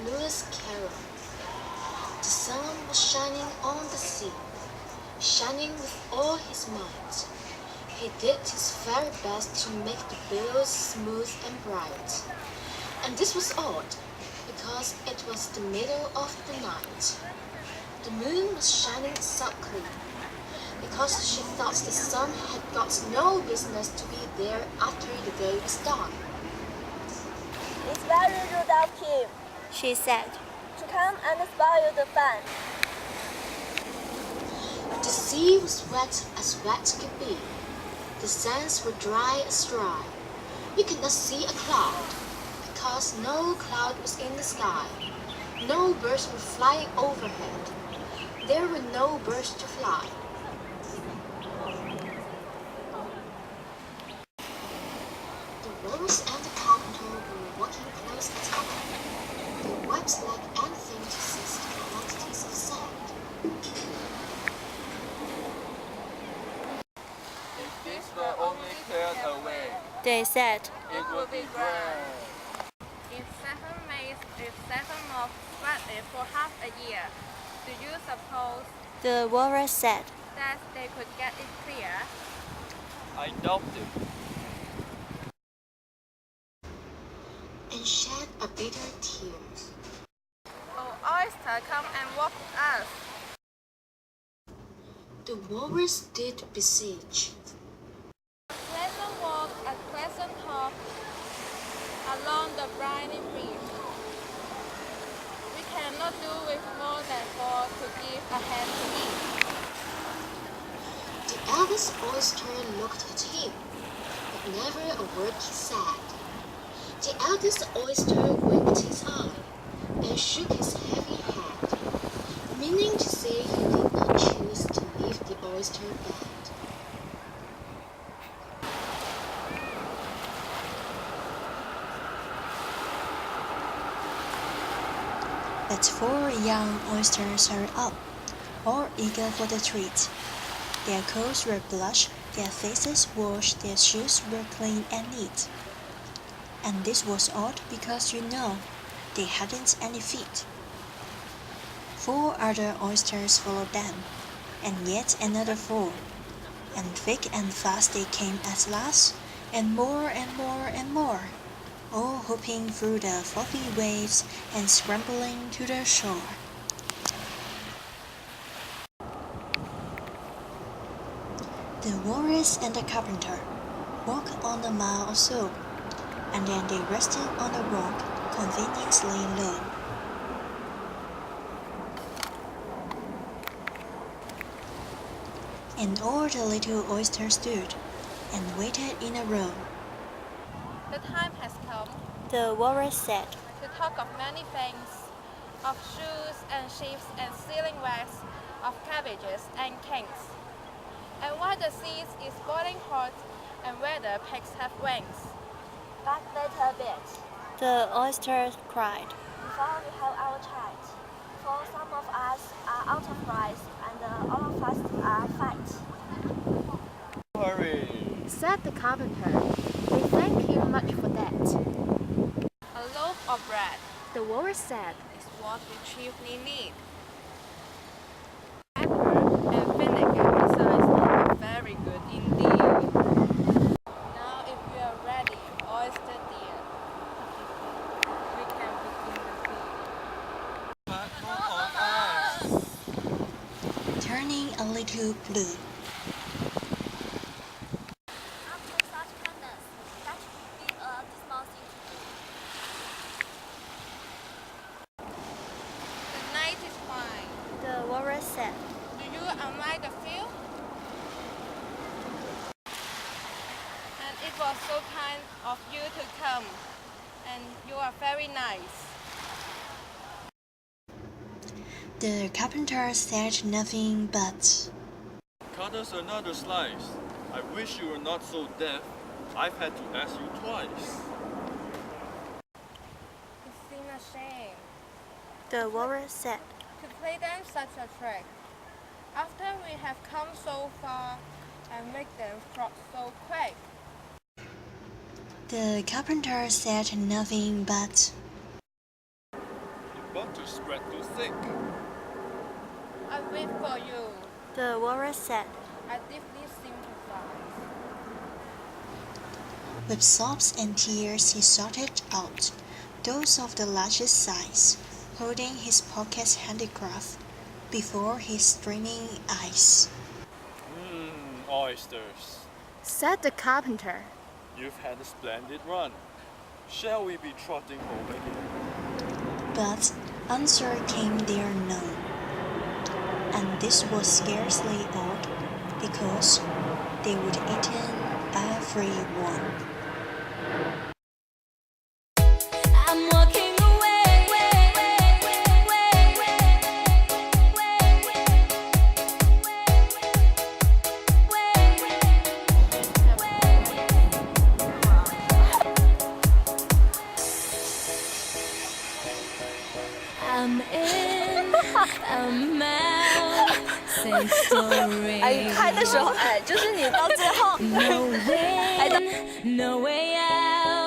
bluest carol. The sun was shining on the sea, shining with all his might. He did his very best to make the billows smooth and bright. And this was odd, because it was the middle of the night. The moon was shining softly, because she thought the sun had got no business to be there after the day was done. It's very rude of him, she said, to come and spoil the fun. The sea was wet as wet could be. The sands were dry as dry. You could not see a cloud, because no cloud was in the sky. No birds were flying overhead. There were no birds to fly. The Walrus and the Carpenter were walking close together. They wept like anything to seize the quantities of sand. If this were only cleared away, they said, it would be grand. If 7 maize if 7 moths sweated for half a year, do you suppose the Walrus said, that they could get it clear? I doubt it. And shed a bitter tears. Oh, oyster, come and walk with us. The Walrus did beseech. A pleasant walk, a pleasant talk along the briny reef. We cannot do with more than 4 to give a hand to eat. The eldest oyster looked at him, but never a word he said. The eldest oyster winked his eye and shook his heavy head, meaning to say he did not choose to leave the oyster bed. But 4 young oysters hurried up, all eager for the treat. Their coats were blush, their faces washed, their shoes were clean and neat. And this was odd because, they hadn't any feet. 4 other oysters followed them, and yet another 4. And thick and fast they came at last, and more and more and more, all hopping through the frothy waves and scrambling to the shore. The Walrus and the Carpenter walked on a mile or so, and then they rested on a rock conveniently low. And all the little oysters stood and waited in a row. The time has come The Walrus said, to talk of many things, of shoes and ships and sealing wax, of cabbages and kinks, and why the sea is boiling hot and whether pigs have wings. "But little bit," the oysters cried, "before we have our chat, for some of us are out of rice and all of us are fat." Hurry! Said the Carpenter. We thank you much for that. A loaf of bread The Walrus said. is what we chiefly need. Pepper and vinegar besides are very good indeed. Now if you are ready, oyster dear, we can begin the feed. But more on us! turning a little blue. After such kindness, that would be a dismal thing to do. The night is fine. The Walrus said, Do you unlike the field? And it was so kind of you to come, and you are very nice. The Carpenter said nothing but, Cut us another slice. I wish you were not so deaf. I've had to ask you twice. It seems a shame the Walrus said, to play them such a trick. After we have come so far and make them drop so quick. The Carpenter said nothing but, to spread too thick. I wait for you. The walrus said. I deeply sympathize. With sobs and tears he sorted out those of the largest size, holding his pocket handicraft before his streaming eyes. Oysters. Said the carpenter. You've had a splendid run. Shall we be trotting home again? But answer came there none. And this was scarcely odd, because they would eaten every one. I'm walking away. I'm in, I'm out, same story. 拍的时候，就是你到最后 No way, no way out.